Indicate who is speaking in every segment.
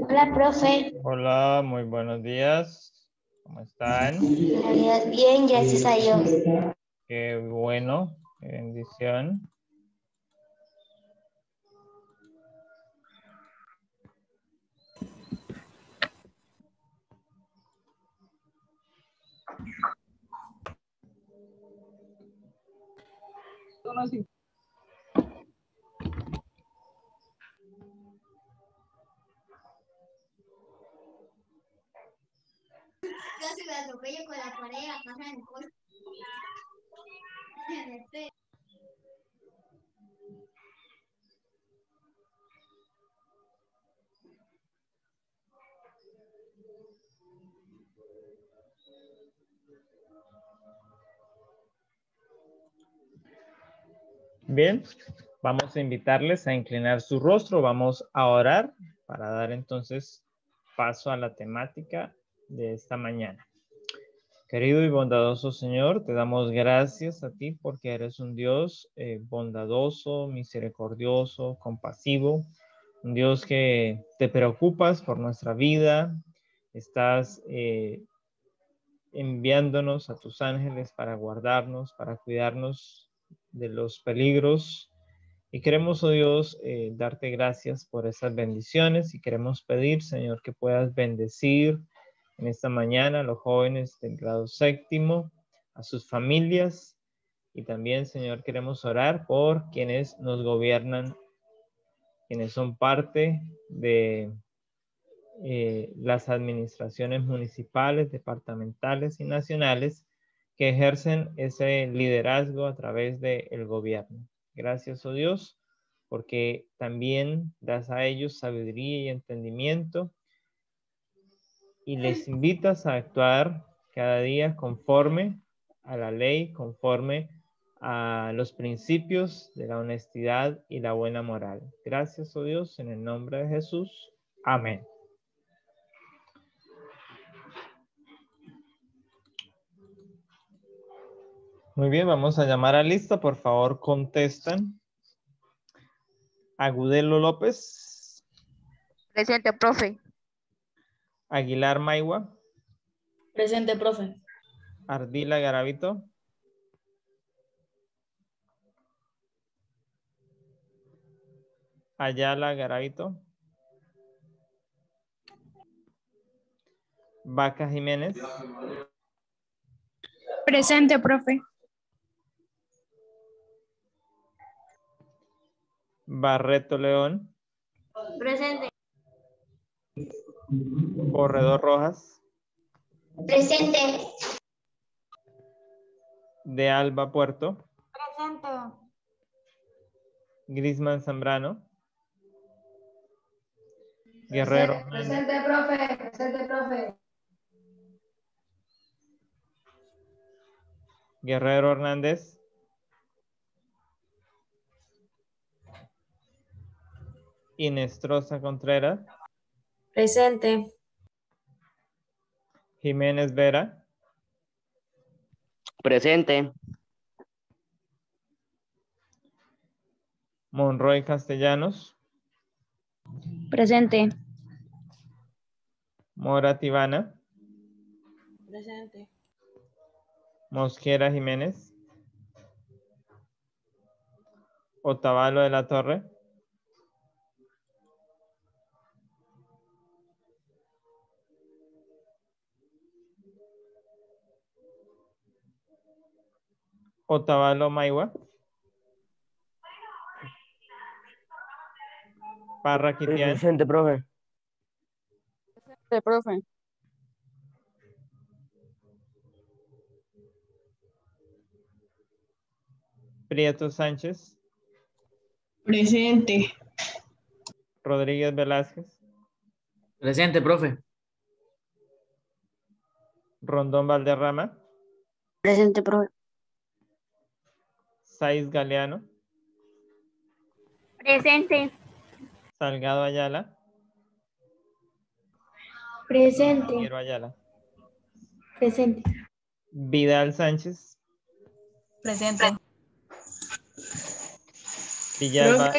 Speaker 1: Hola, profe.
Speaker 2: Hola, muy buenos días. ¿Cómo están?
Speaker 1: Buenos días. Bien, gracias a Dios.
Speaker 2: Qué bueno, qué bendición.
Speaker 1: Casi me atropello con la pared acá en el coche.
Speaker 2: Bien, vamos a invitarles a inclinar su rostro. Vamos a orar para dar entonces paso a la temática de esta mañana. Querido y bondadoso Señor, te damos gracias a ti porque eres un Dios bondadoso, misericordioso, compasivo, un Dios que te preocupas por nuestra vida, estás enviándonos a tus ángeles para guardarnos, para cuidarnos de los peligros. Y queremos, oh Dios, darte gracias por esas bendiciones y queremos pedir, Señor, que puedas bendecir en esta mañana a los jóvenes del grado séptimo, a sus familias y también, Señor, queremos orar por quienes nos gobiernan, quienes son parte de las administraciones municipales, departamentales y nacionales que ejercen ese liderazgo a través del gobierno. Gracias, oh Dios, porque también das a ellos sabiduría y entendimiento y les invitas a actuar cada día conforme a la ley, conforme a los principios de la honestidad y la buena moral. Gracias, oh Dios, en el nombre de Jesús. Amén. Muy bien, vamos a llamar a lista. Por favor, contestan. Agudelo López.
Speaker 3: Presente, profe.
Speaker 2: Aguilar Maigua.
Speaker 4: Presente, profe.
Speaker 2: Ardila Garavito. Ayala Garavito. Vaca Jiménez.
Speaker 5: Presente, profe.
Speaker 2: Barreto León.
Speaker 1: Presente.
Speaker 2: Corredor Rojas.
Speaker 1: Presente.
Speaker 2: De Alba Puerto.
Speaker 1: Presente.
Speaker 2: Grisman Zambrano. Guerrero.
Speaker 1: Presente, profe. Presente, profe.
Speaker 2: Guerrero Hernández. Inestrosa Contreras.
Speaker 4: Presente.
Speaker 2: Jiménez Vera.
Speaker 6: Presente.
Speaker 2: Monroy Castellanos.
Speaker 5: Presente.
Speaker 2: Mora Tibana.
Speaker 4: Presente.
Speaker 2: Mosquera Jiménez. Otavalo de la Torre. Otavalo Maigua. Parra Quitián.
Speaker 6: Presente, profe.
Speaker 3: Presente, profe.
Speaker 2: Prieto Sánchez.
Speaker 5: Presente.
Speaker 2: Rodríguez Velázquez.
Speaker 7: Presente, profe.
Speaker 2: Rondón Valderrama.
Speaker 3: Presente, profe.
Speaker 2: Saiz Galeano.
Speaker 5: Presente.
Speaker 2: Salgado Ayala.
Speaker 1: Presente.
Speaker 2: Piero Ayala.
Speaker 1: Presente.
Speaker 2: Vidal Sánchez.
Speaker 4: Presente.
Speaker 2: Villalba.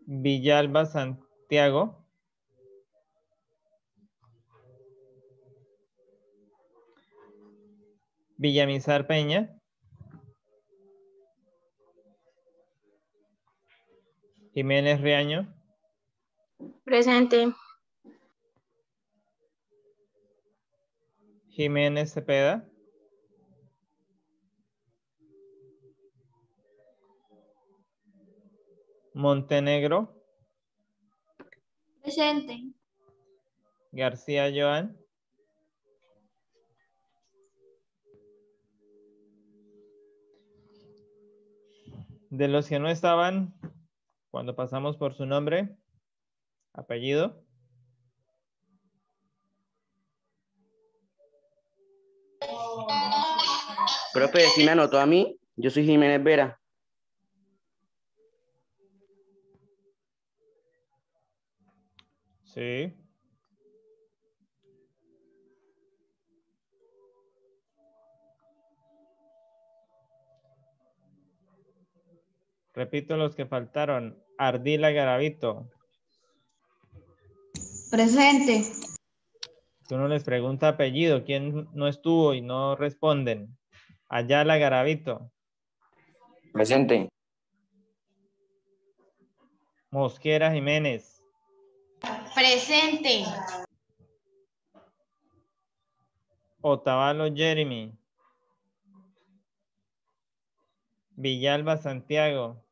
Speaker 2: Villalba Santiago. Villamizar Peña. Jiménez Riaño.
Speaker 1: Presente.
Speaker 2: Jiménez Cepeda. Montenegro.
Speaker 1: Presente.
Speaker 2: García Joan. De los que no estaban, cuando pasamos por su nombre, apellido.
Speaker 5: Profe, ¿sí me anotó a mí? Yo soy Jiménez Vera.
Speaker 2: Sí. Repito los que faltaron. Ardila Garavito.
Speaker 1: Presente.
Speaker 2: Que uno les pregunta apellido, quién no estuvo y no responden. Ayala Garavito.
Speaker 5: Presente.
Speaker 2: Mosquera Jiménez.
Speaker 1: Presente.
Speaker 2: Otavalo Jeremy. Villalba Santiago.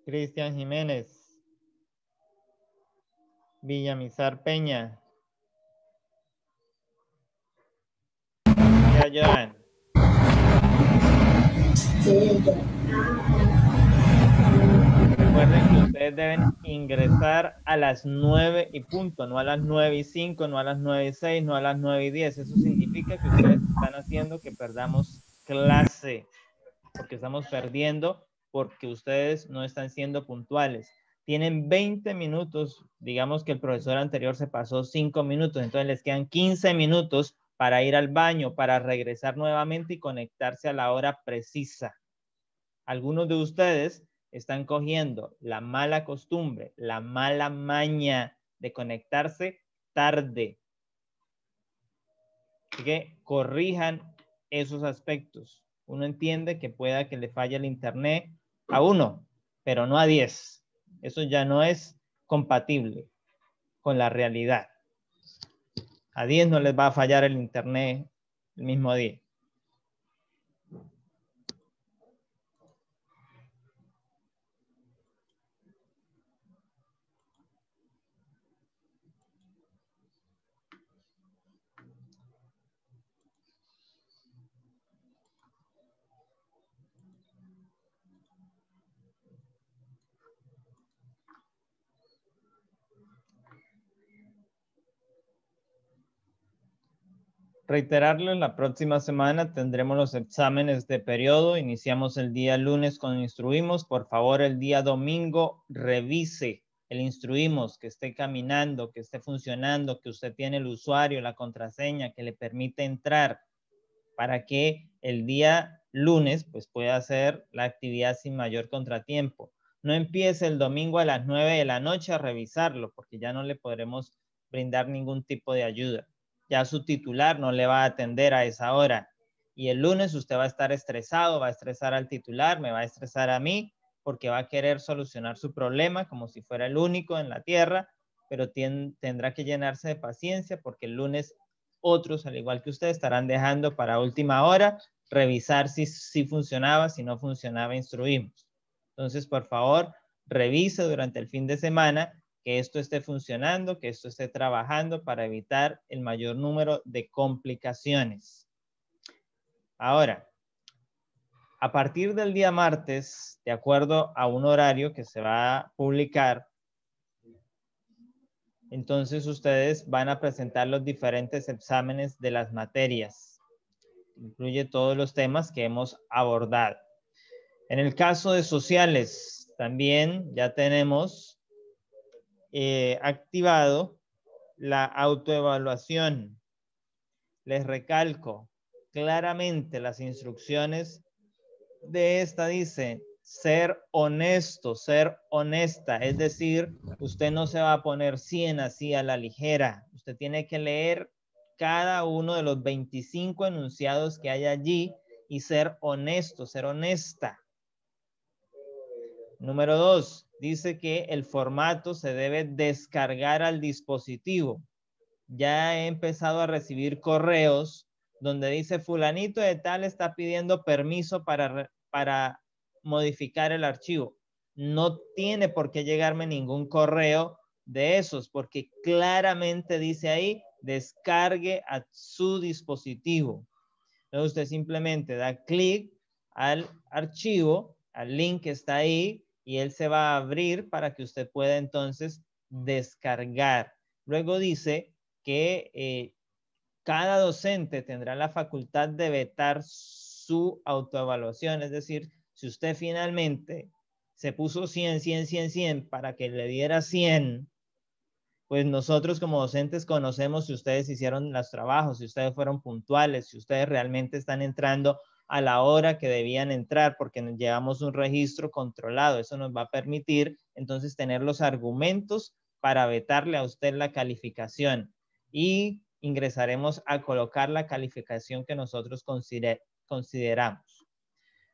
Speaker 2: Cristian Jiménez. Villamizar Peña. Joan. Recuerden que ustedes deben ingresar a las 9 y punto, no a las 9 y 5, no a las 9 y 6, no a las 9 y 10. Eso significa que ustedes están haciendo que perdamos clase, porque estamos perdiendo porque ustedes no están siendo puntuales. Tienen 20 minutos, digamos que el profesor anterior se pasó 5 minutos, entonces les quedan 15 minutos para ir al baño, para regresar nuevamente y conectarse a la hora precisa. Algunos de ustedes están cogiendo la mala costumbre, la mala maña de conectarse tarde. Así que corrijan esos aspectos. Uno entiende que pueda que le falle el internet a 1, pero no a 10. Eso ya no es compatible con la realidad. A 10 no les va a fallar el internet el mismo día. Reiterarles, la próxima semana tendremos los exámenes de periodo. Iniciamos el día lunes con Instruimos. Por favor, el día domingo revise el Instruimos, que esté caminando, que esté funcionando, que usted tiene el usuario, la contraseña que le permite entrar, para que el día lunes pues pueda hacer la actividad sin mayor contratiempo. No empiece el domingo a las 9 de la noche a revisarlo, porque ya no le podremos brindar ningún tipo de ayuda. Ya su titular no le va a atender a esa hora. Y el lunes usted va a estar estresado, va a estresar al titular, me va a estresar a mí, porque va a querer solucionar su problema como si fuera el único en la tierra, pero tendrá que llenarse de paciencia, porque el lunes otros, al igual que usted, estarán dejando para última hora revisar si funcionaba, si no funcionaba, Instruimos. Entonces, por favor, revise durante el fin de semana que esto esté funcionando, que esto esté trabajando para evitar el mayor número de complicaciones. Ahora, a partir del día martes, de acuerdo a un horario que se va a publicar, Entonces ustedes van a presentar los diferentes exámenes de las materias. Incluye todos los temas que hemos abordado. En el caso de sociales, también ya tenemos activado la autoevaluación. Les recalco claramente las instrucciones de esta dice ser honesto, ser honesta. Es decir, usted no se va a poner 100 así a la ligera. Usted tiene que leer cada uno de los 25 enunciados que hay allí y ser honesto, ser honesta. Número 2, dice que el formato se debe descargar al dispositivo. Ya he empezado a recibir correos donde dice fulanito de tal está pidiendo permiso para modificar el archivo. No tiene por qué llegarme ningún correo de esos porque claramente dice ahí descargue a su dispositivo. Entonces usted simplemente da clic al archivo, al link que está ahí y él se va a abrir para que usted pueda entonces descargar. Luego dice que cada docente tendrá la facultad de vetar su autoevaluación. Es decir, si usted finalmente se puso 100, 100, 100, 100 para que le diera 100, pues nosotros como docentes conocemos si ustedes hicieron los trabajos, si ustedes fueron puntuales, si ustedes realmente están entrando a la hora que debían entrar, porque llevamos un registro controlado. Eso nos va a permitir entonces tener los argumentos para vetarle a usted la calificación y ingresaremos a colocar la calificación que nosotros consideramos.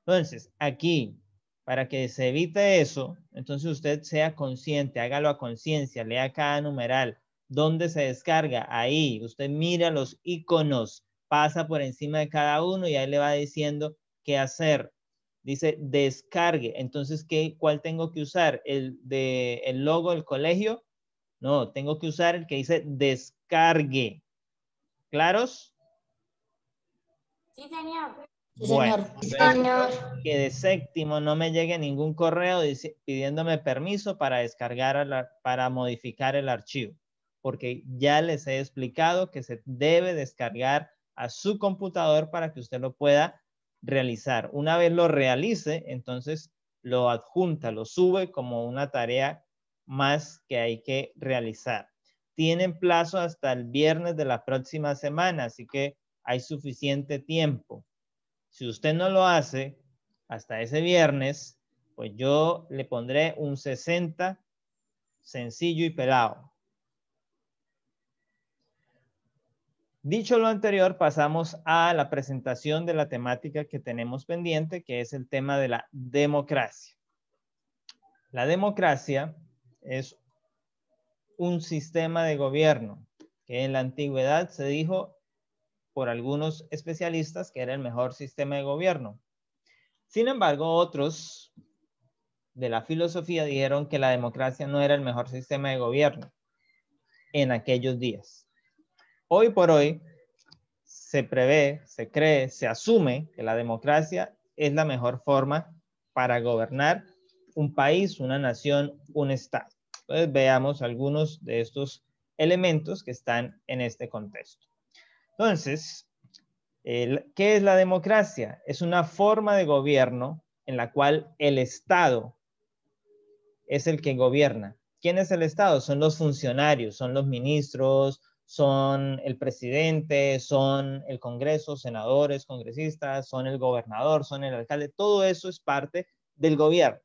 Speaker 2: Entonces, aquí, para que se evite eso, entonces usted sea consciente, hágalo a conciencia, lea cada numeral, dónde se descarga, ahí, usted mira los iconos, pasa por encima de cada uno y ahí le va diciendo qué hacer. Dice descargue, entonces, ¿cuál tengo que usar? ¿El logo del colegio? No, tengo que usar el que dice descargue. ¿Claros?
Speaker 1: Sí, señor.
Speaker 2: Bueno,
Speaker 1: Sí, señor.
Speaker 2: que de séptimo no me llegue ningún correo pidiéndome permiso para descargar, para modificar el archivo, porque ya les he explicado que se debe descargar a su computador para que usted lo pueda realizar. Una vez lo realice, entonces lo adjunta, lo sube como una tarea más que hay que realizar. Tienen plazo hasta el viernes de la próxima semana, así que hay suficiente tiempo. Si usted no lo hace hasta ese viernes, pues yo le pondré un 60 sencillo y pelado. Dicho lo anterior, pasamos a la presentación de la temática que tenemos pendiente, que es el tema de la democracia. La democracia es un sistema de gobierno que en la antigüedad se dijo por algunos especialistas que era el mejor sistema de gobierno. Sin embargo, otros de la filosofía dijeron que la democracia no era el mejor sistema de gobierno en aquellos días. Hoy por hoy se prevé, se cree, se asume que la democracia es la mejor forma para gobernar un país, una nación, un estado. Entonces veamos algunos de estos elementos que están en este contexto. Entonces, ¿qué es la democracia? Es una forma de gobierno en la cual el Estado es el que gobierna. ¿Quién es el Estado? Son los funcionarios, son los ministros, son el presidente, son el Congreso, senadores, congresistas, son el gobernador, son el alcalde. Todo eso es parte del gobierno.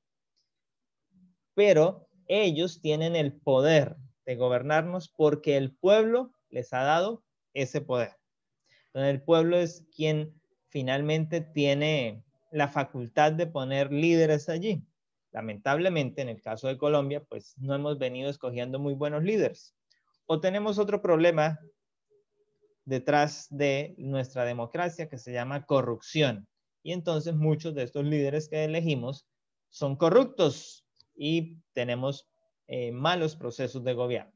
Speaker 2: Pero ellos tienen el poder de gobernarnos porque el pueblo les ha dado ese poder. Entonces, el pueblo es quien finalmente tiene la facultad de poner líderes allí. Lamentablemente, en el caso de Colombia, pues no hemos venido escogiendo muy buenos líderes. O tenemos otro problema detrás de nuestra democracia que se llama corrupción. Y entonces muchos de estos líderes que elegimos son corruptos y tenemos malos procesos de gobierno.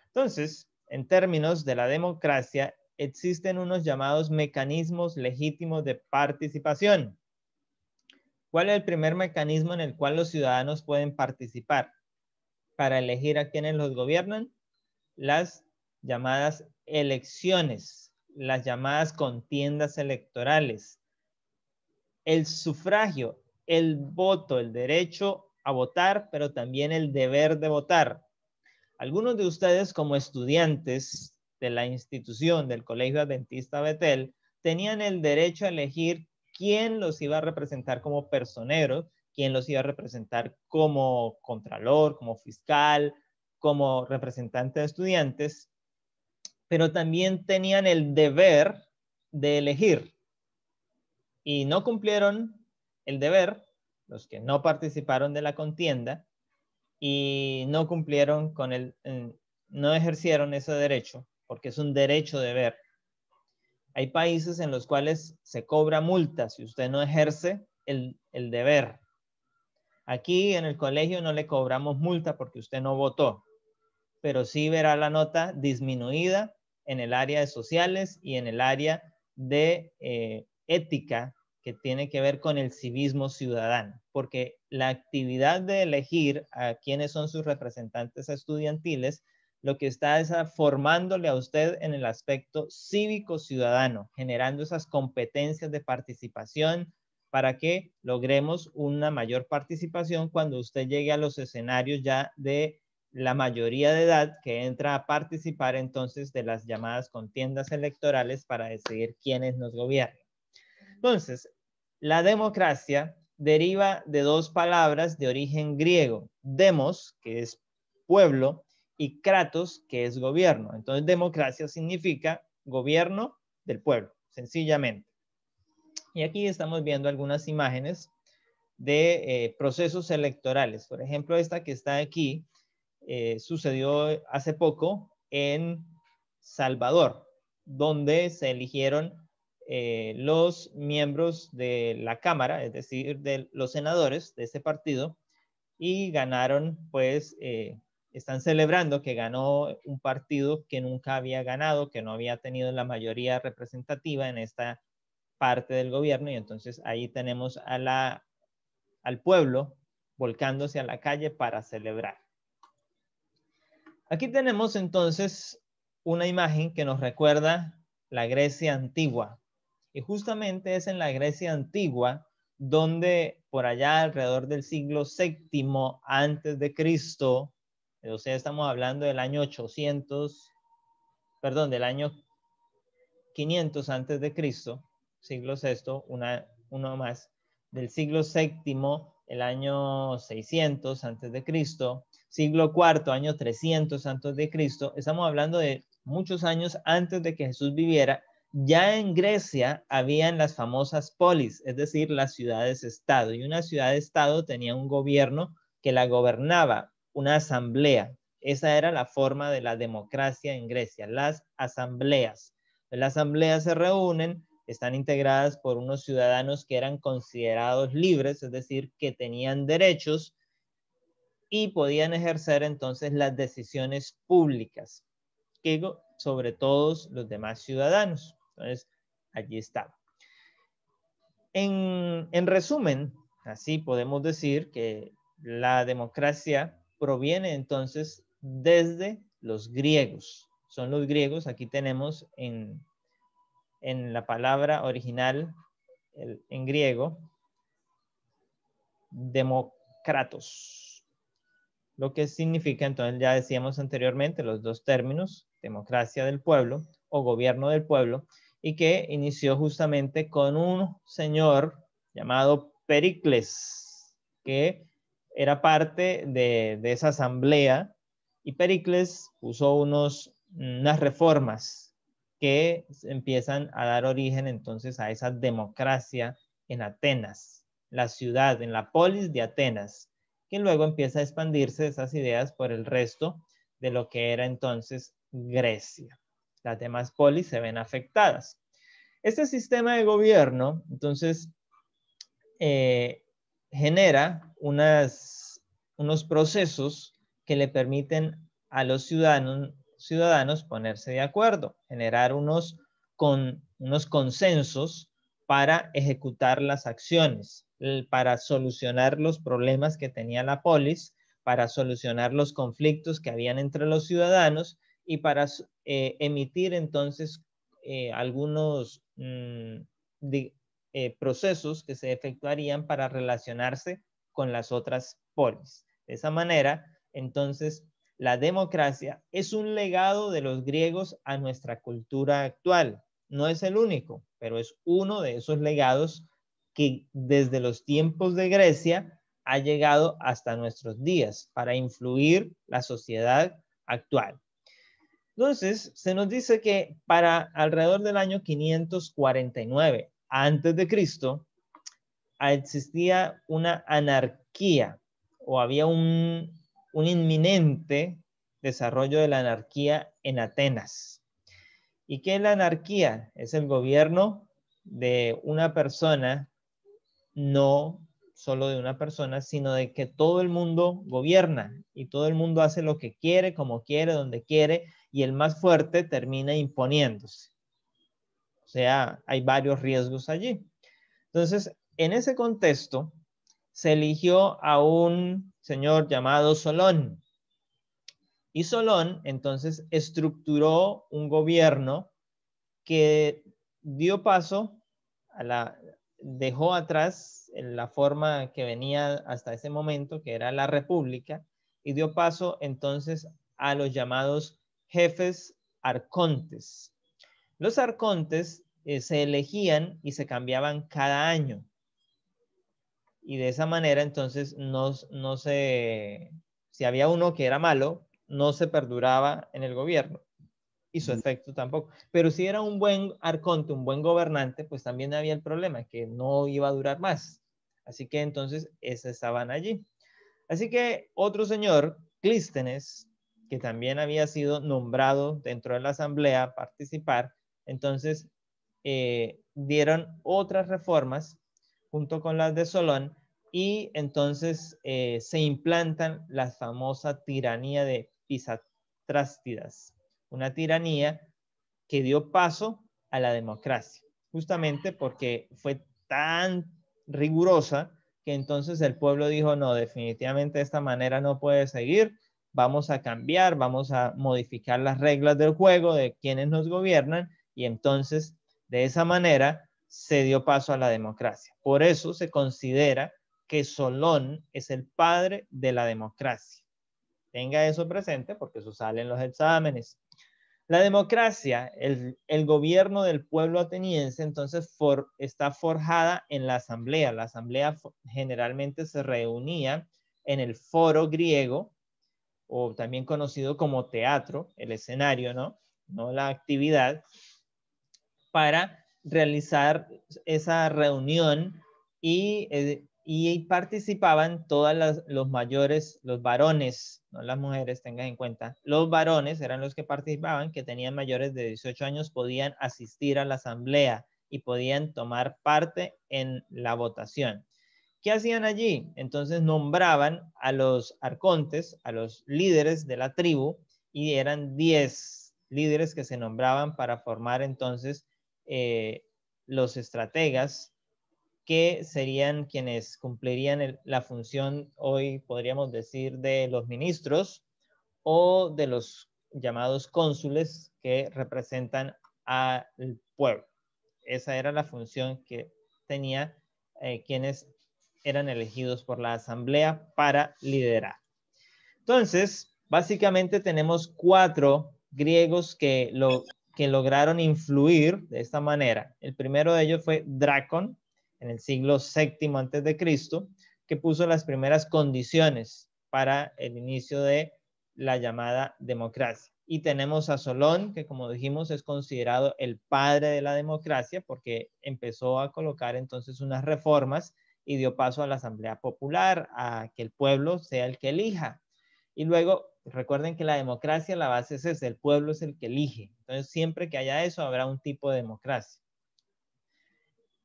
Speaker 2: Entonces, en términos de la democracia, existen unos llamados mecanismos legítimos de participación. ¿Cuál es el primer mecanismo en el cual los ciudadanos pueden participar para elegir a quienes los gobiernan? las llamadas elecciones, las llamadas contiendas electorales, el sufragio, el voto, el derecho a votar, pero también el deber de votar. Algunos de ustedes, como estudiantes de la institución del Colegio Adventista Betel, tenían el derecho a elegir quién los iba a representar como personeros, quién los iba a representar como contralor, como fiscal, como representante de estudiantes, pero también tenían el deber de elegir. Y no cumplieron el deber, los que no participaron de la contienda, y no cumplieron con no ejercieron ese derecho, porque es un derecho deber. Hay países en los cuales se cobra multa si usted no ejerce el deber. Aquí en el colegio no le cobramos multa porque usted no votó, pero sí verá la nota disminuida en el área de sociales y en el área de ética, que tiene que ver con el civismo ciudadano, porque la actividad de elegir a quiénes son sus representantes estudiantiles, lo que está es formándole a usted en el aspecto cívico ciudadano, generando esas competencias de participación para que logremos una mayor participación cuando usted llegue a los escenarios ya de la mayoría de edad, que entra a participar entonces de las llamadas contiendas electorales para decidir quiénes nos gobiernan. Entonces, la democracia deriva de dos palabras de origen griego: demos, que es pueblo, y kratos, que es gobierno. Entonces, democracia significa gobierno del pueblo, sencillamente. Y aquí estamos viendo algunas imágenes de procesos electorales. Por ejemplo, esta que está aquí sucedió hace poco en Salvador, donde se eligieron los miembros de la Cámara, es decir, de los senadores de ese partido, y ganaron, pues, están celebrando que ganó un partido que nunca había ganado, que no había tenido la mayoría representativa en esta parte del gobierno, y entonces ahí tenemos al pueblo volcándose a la calle para celebrar. Aquí tenemos entonces una imagen que nos recuerda la Grecia antigua. Y justamente es en la Grecia antigua donde por allá alrededor del siglo VII antes de Cristo, o sea, estamos hablando del año 800, perdón, del año 500 antes de Cristo, siglo VI, uno más, del siglo VII, el año 600 antes de Cristo, siglo IV, año 300 antes de Cristo. Estamos hablando de muchos años antes de que Jesús viviera. Ya en Grecia habían las famosas polis, es decir, las ciudades-estado, y una ciudad-estado tenía un gobierno que la gobernaba, una asamblea. Esa era la forma de la democracia en Grecia, las asambleas. Las asambleas se reúnen, están integradas por unos ciudadanos que eran considerados libres, es decir, que tenían derechos y podían ejercer entonces las decisiones públicas sobre todos los demás ciudadanos. Entonces, allí estaba. En resumen, así podemos decir que la democracia proviene entonces desde los griegos. Son los griegos, aquí tenemos en la palabra original en griego, demókratos. Lo que significa, entonces ya decíamos anteriormente, los dos términos, democracia del pueblo o gobierno del pueblo, y que inició justamente con un señor llamado Pericles, que era parte de esa asamblea, y Pericles puso unas reformas que empiezan a dar origen entonces a esa democracia en Atenas, la ciudad, en la polis de Atenas, que luego empieza a expandirse esas ideas por el resto de lo que era entonces Grecia. Las demás polis se ven afectadas. Este sistema de gobierno, entonces, genera unos procesos que le permiten a los ciudadanos ponerse de acuerdo, generar unos consensos para ejecutar las acciones, para solucionar los problemas que tenía la polis, para solucionar los conflictos que habían entre los ciudadanos y para emitir entonces algunos procesos que se efectuarían para relacionarse con las otras polis. De esa manera, entonces, la democracia es un legado de los griegos a nuestra cultura actual. No es el único, pero es uno de esos legados que desde los tiempos de Grecia ha llegado hasta nuestros días para influir la sociedad actual. Entonces, se nos dice que para alrededor del año 549 antes de Cristo existía una anarquía o había un inminente desarrollo de la anarquía en Atenas. ¿Y qué es la anarquía? Es el gobierno de una persona, no solo de una persona, sino de que todo el mundo gobierna y todo el mundo hace lo que quiere, como quiere, donde quiere, y el más fuerte termina imponiéndose. O sea, hay varios riesgos allí. Entonces, en ese contexto, se eligió a un señor llamado Solón. Y Solón, entonces, estructuró un gobierno que dio paso dejó atrás la forma que venía hasta ese momento, que era la república, y dio paso entonces a los llamados jefes arcontes. Los arcontes se elegían y se cambiaban cada año. Y de esa manera entonces si había uno que era malo, no se perduraba en el gobierno y su efecto tampoco. Pero si era un buen arconte, un buen gobernante, pues también había el problema que no iba a durar más. Así que entonces estaban allí. Así que otro señor, Clístenes, que también había sido nombrado dentro de la asamblea a participar, entonces dieron otras reformas junto con las de Solón y entonces se implantan la famosa tiranía de Pisatrástidas, una tiranía que dio paso a la democracia, justamente porque fue tan rigurosa que entonces el pueblo dijo, no, definitivamente de esta manera no puede seguir, vamos a cambiar, vamos a modificar las reglas del juego de quienes nos gobiernan y entonces de esa manera se dio paso a la democracia. Por eso se considera que Solón es el padre de la democracia. Tenga eso presente porque eso sale en los exámenes. La democracia, el gobierno del pueblo ateniense, entonces está forjada en la asamblea. La asamblea generalmente se reunía en el foro griego, o también conocido como teatro, el escenario, no la actividad, para realizar esa reunión y participaban todas los mayores, los varones, no las mujeres, tengan en cuenta. Los varones eran los que participaban, que tenían mayores de 18 años, podían asistir a la asamblea y podían tomar parte en la votación. ¿Qué hacían allí? Entonces nombraban a los arcontes, a los líderes de la tribu, y eran 10 líderes que se nombraban para formar entonces los estrategas, que serían quienes cumplirían la función, hoy podríamos decir, de los ministros o de los llamados cónsules que representan al pueblo. Esa era la función que tenía quienes eran elegidos por la asamblea para liderar. Entonces, básicamente tenemos 4 griegos que lograron influir de esta manera. El primero de ellos fue Dracon, en el siglo VII antes de Cristo, que puso las primeras condiciones para el inicio de la llamada democracia. Y tenemos a Solón, que como dijimos es considerado el padre de la democracia porque empezó a colocar entonces unas reformas y dio paso a la asamblea popular, a que el pueblo sea el que elija. Y luego, recuerden que la democracia, la base es esa, el pueblo es el que elige. Entonces, siempre que haya eso, habrá un tipo de democracia.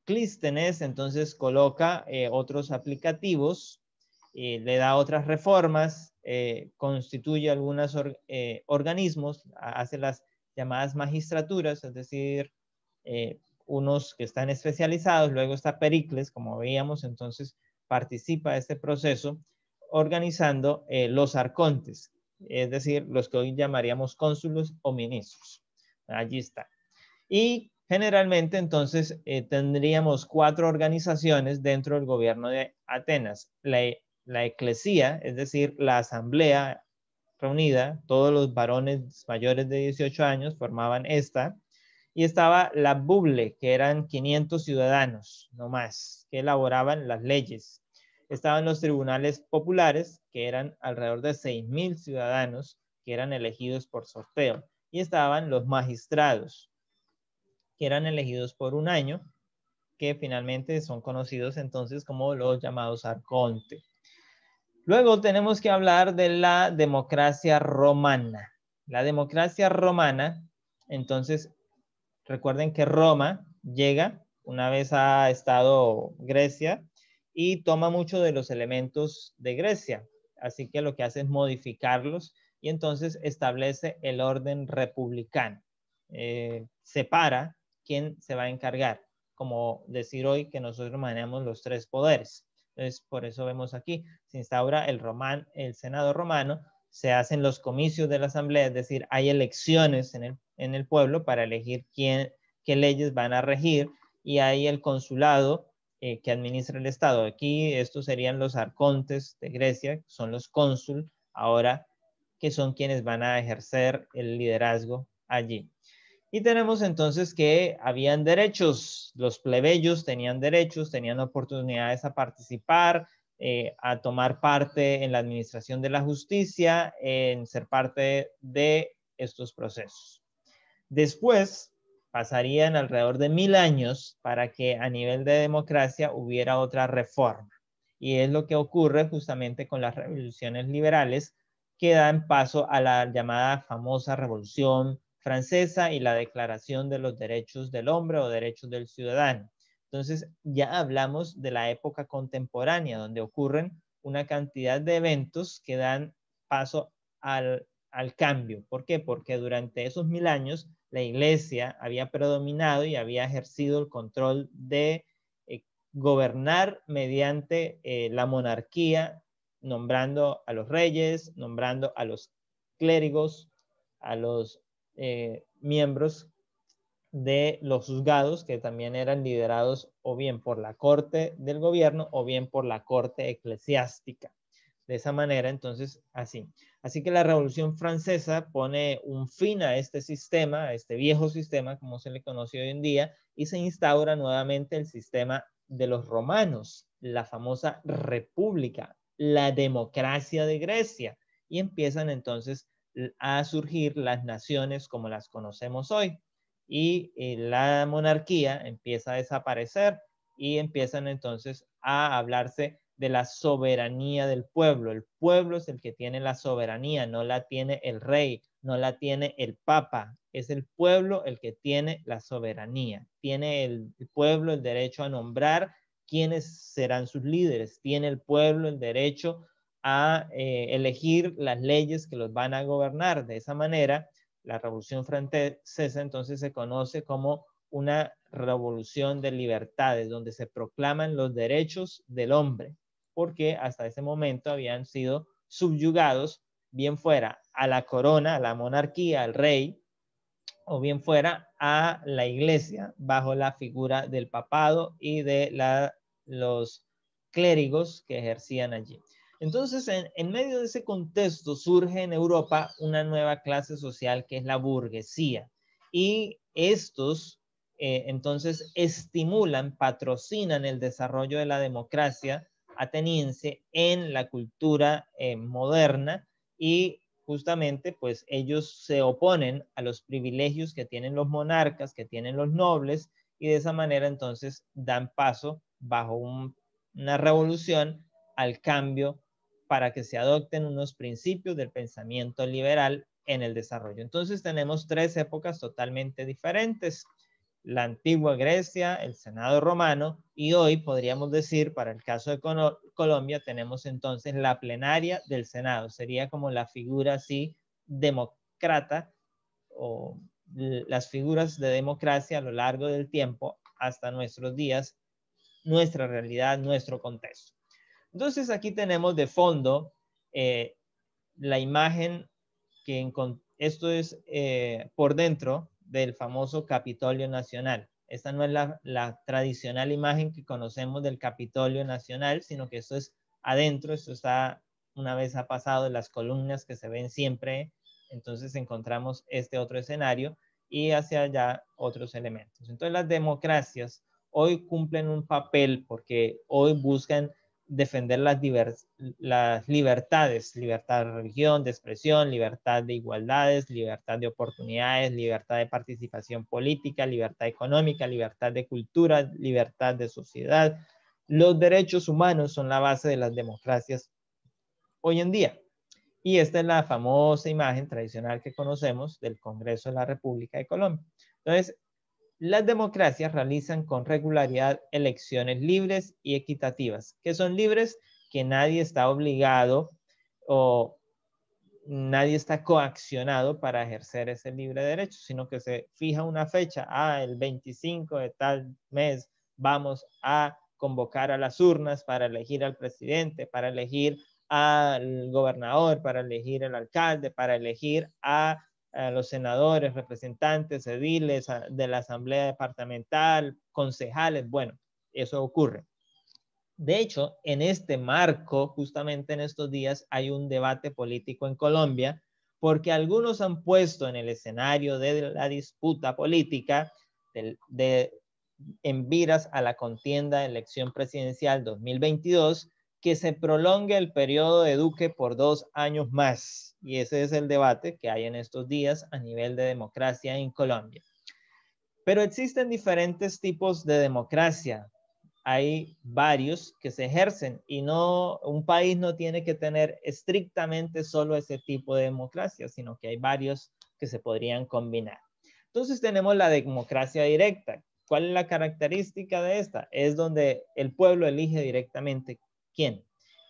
Speaker 2: Clístenes, entonces, coloca otros aplicativos, le da otras reformas, constituye algunos organismos, hace las llamadas magistraturas, es decir, unos que están especializados. Luego está Pericles, como veíamos, entonces participa de este proceso, organizando los arcontes. es decir, los que hoy llamaríamos cónsules o ministros. Allí está. Y generalmente entonces tendríamos 4 organizaciones dentro del gobierno de Atenas. La eclesía, es decir, la asamblea reunida, todos los varones mayores de 18 años formaban esta. Y estaba la buble, que eran 500 ciudadanos, no más, que elaboraban las leyes. Estaban los tribunales populares, que eran alrededor de 6.000 ciudadanos, que eran elegidos por sorteo. Y estaban los magistrados, que eran elegidos por un año, que finalmente son conocidos entonces como los llamados arcontes. Luego tenemos que hablar de la democracia romana. La democracia romana, entonces, recuerden que Roma llega, una vez ha estado Grecia, y toma mucho de los elementos de Grecia. Así que lo que hace es modificarlos y entonces establece el orden republicano. Separa quién se va a encargar, como decir hoy que nosotros manejamos los 3 poderes. Entonces, por eso vemos aquí, se instaura el Senado romano, se hacen los comicios de la asamblea, es decir, hay elecciones en el pueblo para elegir qué leyes van a regir, y hay el consulado que administra el Estado. Aquí estos serían los arcontes de Grecia, son los cónsul, ahora que son quienes van a ejercer el liderazgo allí. Y tenemos entonces que habían derechos, los plebeyos tenían derechos, tenían oportunidades a participar, a tomar parte en la administración de la justicia, en ser parte de estos procesos. Después pasarían alrededor de 1000 años para que a nivel de democracia hubiera otra reforma. Y es lo que ocurre justamente con las revoluciones liberales, que dan paso a la llamada famosa Revolución Francesa y la Declaración de los Derechos del Hombre o Derechos del Ciudadano. Entonces ya hablamos de la época contemporánea, donde ocurren una cantidad de eventos que dan paso al cambio. ¿Por qué? Porque durante esos 1000 años la iglesia había predominado y había ejercido el control de gobernar mediante la monarquía, nombrando a los reyes, nombrando a los clérigos, a los miembros de los juzgados, que también eran liderados o bien por la corte del gobierno o bien por la corte eclesiástica. De esa manera, entonces, así. Así que la Revolución Francesa pone un fin a este sistema, a este viejo sistema, como se le conoce hoy en día, y se instaura nuevamente el sistema de los romanos, la famosa república, la democracia de Grecia, y empiezan entonces a surgir las naciones como las conocemos hoy, y la monarquía empieza a desaparecer y empiezan entonces a hablarse de la soberanía del pueblo. El pueblo es el que tiene la soberanía, no la tiene el rey, no la tiene el papa. Es el pueblo el que tiene la soberanía. Tiene el pueblo el derecho a nombrar quiénes serán sus líderes. Tiene el pueblo el derecho a elegir las leyes que los van a gobernar. De esa manera, la Revolución Francesa entonces se conoce como una revolución de libertades, donde se proclaman los derechos del hombre, porque hasta ese momento habían sido subyugados, bien fuera a la corona, a la monarquía, al rey, o bien fuera a la iglesia, bajo la figura del papado y de los clérigos que ejercían allí. Entonces, en medio de ese contexto surge en Europa una nueva clase social que es la burguesía. Y estos, entonces, estimulan, patrocinan el desarrollo de la democracia ateniense en la cultura moderna, y justamente pues ellos se oponen a los privilegios que tienen los monarcas, que tienen los nobles, y de esa manera entonces dan paso bajo una revolución al cambio para que se adopten unos principios del pensamiento liberal en el desarrollo. Entonces tenemos 3 épocas totalmente diferentes: la antigua Grecia, el Senado romano, y hoy podríamos decir, para el caso de Colombia, tenemos entonces la plenaria del Senado. Sería como la figura así demócrata, o las figuras de democracia a lo largo del tiempo hasta nuestros días, nuestra realidad, nuestro contexto. Entonces aquí tenemos de fondo la imagen que esto es por dentro del famoso Capitolio Nacional. Esta no es la tradicional imagen que conocemos del Capitolio Nacional, sino que esto es adentro, esto está, una vez ha pasado, las columnas que se ven siempre, entonces encontramos este otro escenario y hacia allá otros elementos. Entonces las democracias hoy cumplen un papel porque hoy buscan defender las libertades, libertad de religión, de expresión, libertad de igualdades, libertad de oportunidades, libertad de participación política, libertad económica, libertad de cultura, libertad de sociedad. Los derechos humanos son la base de las democracias hoy en día. Y esta es la famosa imagen tradicional que conocemos del Congreso de la República de Colombia. Entonces, las democracias realizan con regularidad elecciones libres y equitativas. ¿Qué son libres? Que nadie está obligado o nadie está coaccionado para ejercer ese libre derecho, sino que se fija una fecha, el 25 de tal mes vamos a convocar a las urnas para elegir al presidente, para elegir al gobernador, para elegir al alcalde, para elegir a los senadores, representantes, ediles de la asamblea departamental, concejales. Bueno, eso ocurre. De hecho, en este marco, justamente en estos días, hay un debate político en Colombia, porque algunos han puesto en el escenario de la disputa política en viras a la contienda de elección presidencial 2022, que se prolongue el periodo de Duque por 2 años más. Y ese es el debate que hay en estos días a nivel de democracia en Colombia. Pero existen diferentes tipos de democracia. Hay varios que se ejercen y un país no tiene que tener estrictamente solo ese tipo de democracia, sino que hay varios que se podrían combinar. Entonces tenemos la democracia directa. ¿Cuál es la característica de esta? Es donde el pueblo elige directamente quién.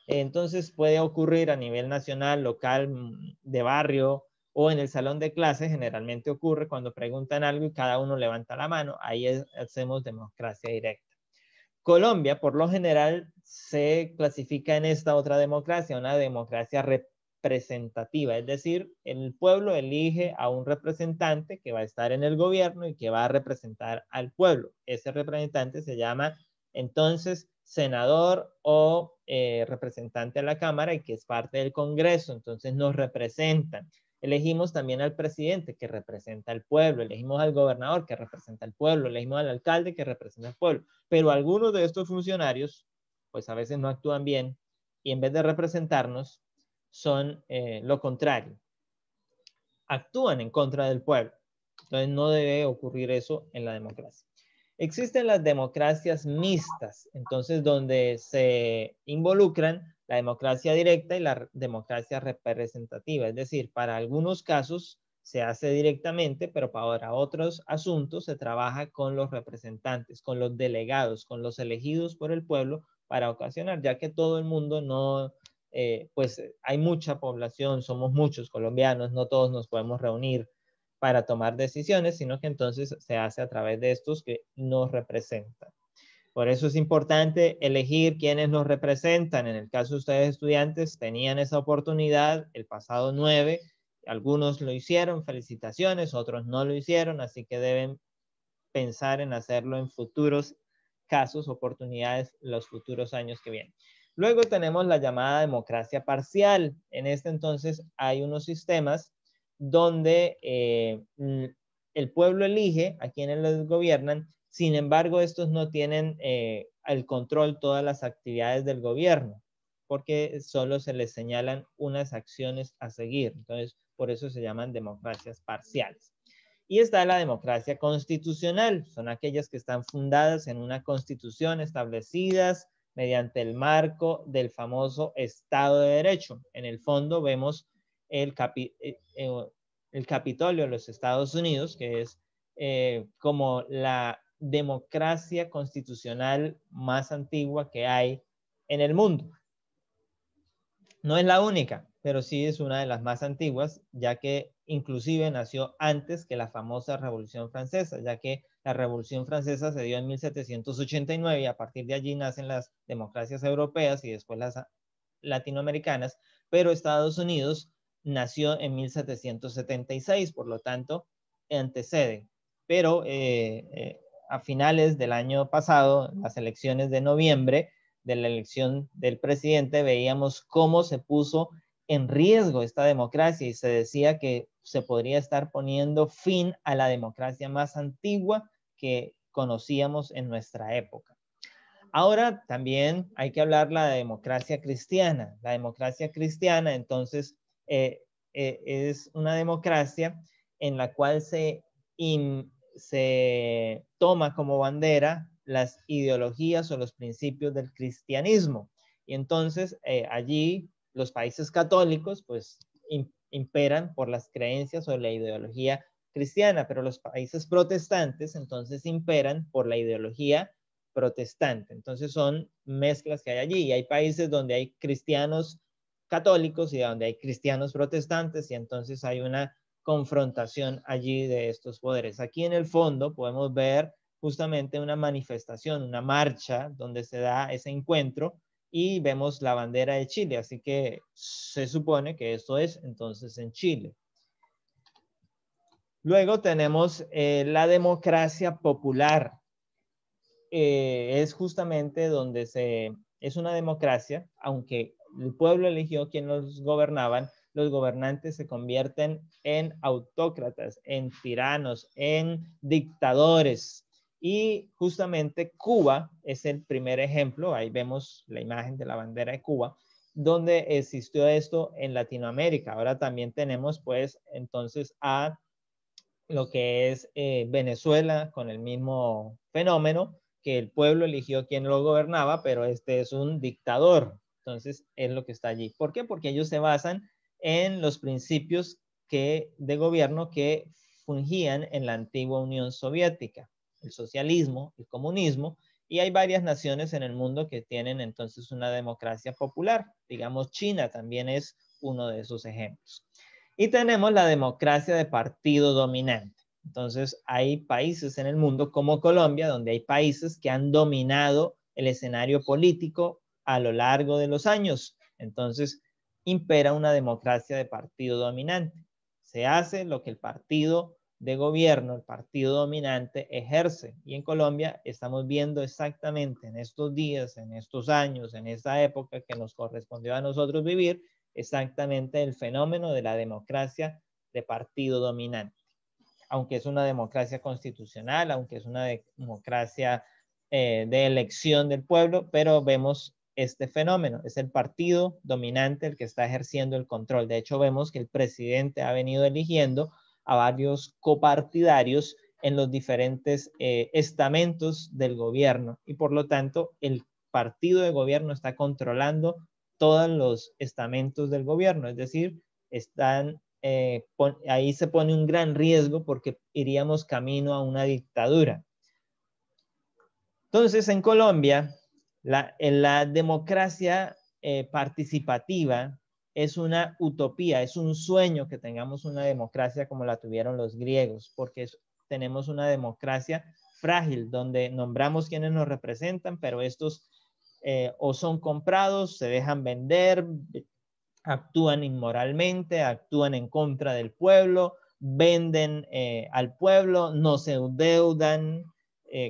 Speaker 2: Entonces puede ocurrir a nivel nacional, local, de barrio o en el salón de clase. Generalmente ocurre cuando preguntan algo y cada uno levanta la mano. Ahí hacemos democracia directa. Colombia, por lo general, se clasifica en esta otra democracia, una democracia representativa, es decir, el pueblo elige a un representante que va a estar en el gobierno y que va a representar al pueblo. Ese representante se llama entonces senador o representante a la Cámara y que es parte del Congreso, entonces nos representan. Elegimos también al presidente que representa al pueblo, elegimos al gobernador que representa al pueblo, elegimos al alcalde que representa al pueblo, pero algunos de estos funcionarios pues a veces no actúan bien y en vez de representarnos son lo contrario, actúan en contra del pueblo. Entonces no debe ocurrir eso en la democracia. Existen las democracias mixtas, entonces donde se involucran la democracia directa y la democracia representativa, es decir, para algunos casos se hace directamente, pero para otros asuntos se trabaja con los representantes, con los delegados, con los elegidos por el pueblo para ocasionar, ya que todo el mundo no, pues hay mucha población, somos muchos colombianos, no todos nos podemos reunir para tomar decisiones, sino que entonces se hace a través de estos que nos representan. Por eso es importante elegir quiénes nos representan. En el caso de ustedes estudiantes, tenían esa oportunidad el pasado 9, algunos lo hicieron, felicitaciones, otros no lo hicieron, así que deben pensar en hacerlo en futuros casos, oportunidades, los futuros años que vienen. Luego tenemos la llamada democracia parcial. En este entonces hay unos sistemas donde el pueblo elige a quienes les gobiernan, sin embargo estos no tienen el control todas las actividades del gobierno, porque solo se les señalan unas acciones a seguir. Entonces, por eso se llaman democracias parciales. Y está la democracia constitucional, son aquellas que están fundadas en una constitución establecidas mediante el marco del famoso Estado de Derecho. En el fondo vemos el Capitolio de los Estados Unidos, que es como la democracia constitucional más antigua que hay en el mundo. No es la única, pero sí es una de las más antiguas, ya que inclusive nació antes que la famosa Revolución Francesa, ya que la Revolución Francesa se dio en 1789 y a partir de allí nacen las democracias europeas y después las latinoamericanas, pero Estados Unidos nació en 1776, por lo tanto, antecede. Pero a finales del año pasado, las elecciones de noviembre, de la elección del presidente, veíamos cómo se puso en riesgo esta democracia y se decía que se podría estar poniendo fin a la democracia más antigua que conocíamos en nuestra época. Ahora también hay que hablar de la democracia cristiana. La democracia cristiana, entonces, es una democracia en la cual se toma como bandera las ideologías o los principios del cristianismo. Y entonces allí los países católicos pues imperan por las creencias o la ideología cristiana, pero los países protestantes entonces imperan por la ideología protestante. Entonces son mezclas que hay allí y hay países donde hay cristianos católicos y donde hay cristianos protestantes y entonces hay una confrontación allí de estos poderes. Aquí en el fondo podemos ver justamente una manifestación, una marcha donde se da ese encuentro y vemos la bandera de Chile, así que se supone que esto es entonces en Chile. Luego tenemos la democracia popular. Es justamente donde es una democracia, aunque el pueblo eligió quien los gobernaban, los gobernantes se convierten en autócratas, en tiranos, en dictadores. Y justamente Cuba es el primer ejemplo, ahí vemos la imagen de la bandera de Cuba, donde existió esto en Latinoamérica. Ahora también tenemos pues entonces a lo que es Venezuela con el mismo fenómeno, que el pueblo eligió quien lo gobernaba, pero este es un dictador. Entonces es lo que está allí. ¿Por qué? Porque ellos se basan en los principios de gobierno que fungían en la antigua Unión Soviética, el socialismo, el comunismo, y hay varias naciones en el mundo que tienen entonces una democracia popular. Digamos, China también es uno de esos ejemplos. Y tenemos la democracia de partido dominante. Entonces, hay países en el mundo como Colombia, donde hay países que han dominado el escenario político a lo largo de los años. Entonces, impera una democracia de partido dominante. Se hace lo que el partido de gobierno, el partido dominante, ejerce. Y en Colombia estamos viendo exactamente en estos días, en estos años, en esta época que nos correspondió a nosotros vivir, exactamente el fenómeno de la democracia de partido dominante. Aunque es una democracia constitucional, aunque es una democracia de elección del pueblo, pero vemos este fenómeno. Es el partido dominante el que está ejerciendo el control. De hecho, vemos que el presidente ha venido eligiendo a varios copartidarios en los diferentes estamentos del gobierno y por lo tanto el partido de gobierno está controlando todos los estamentos del gobierno, es decir, ahí se pone un gran riesgo porque iríamos camino a una dictadura. Entonces, en Colombia, la democracia participativa es una utopía, es un sueño que tengamos una democracia como la tuvieron los griegos, porque tenemos una democracia frágil, donde nombramos quienes nos representan, pero estos o son comprados, se dejan vender, actúan inmoralmente, actúan en contra del pueblo, venden al pueblo, no se endeudan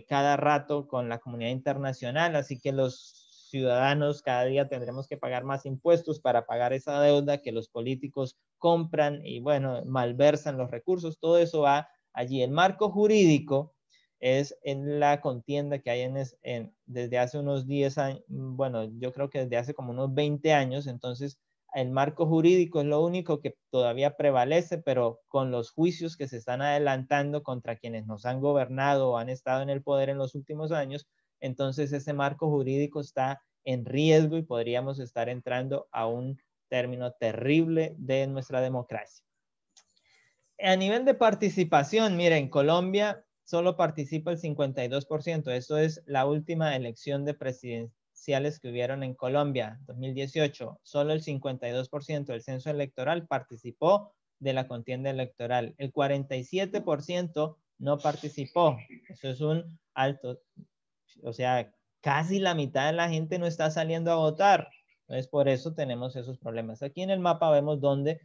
Speaker 2: cada rato con la comunidad internacional, así que los ciudadanos cada día tendremos que pagar más impuestos para pagar esa deuda que los políticos compran y bueno, malversan los recursos, todo eso va allí. El marco jurídico es en la contienda que hay desde hace unos 10 años, bueno, yo creo que desde hace como unos 20 años, entonces el marco jurídico es lo único que todavía prevalece, pero con los juicios que se están adelantando contra quienes nos han gobernado o han estado en el poder en los últimos años, entonces ese marco jurídico está en riesgo y podríamos estar entrando a un término terrible de nuestra democracia. A nivel de participación, miren, en Colombia solo participa el 52%. Esto es la última elección de presidenciales que hubieron en Colombia, 2018. Solo el 52% del censo electoral participó de la contienda electoral. El 47% no participó. Eso es un alto. O sea, casi la mitad de la gente no está saliendo a votar. Entonces, por eso tenemos esos problemas. Aquí en el mapa vemos dónde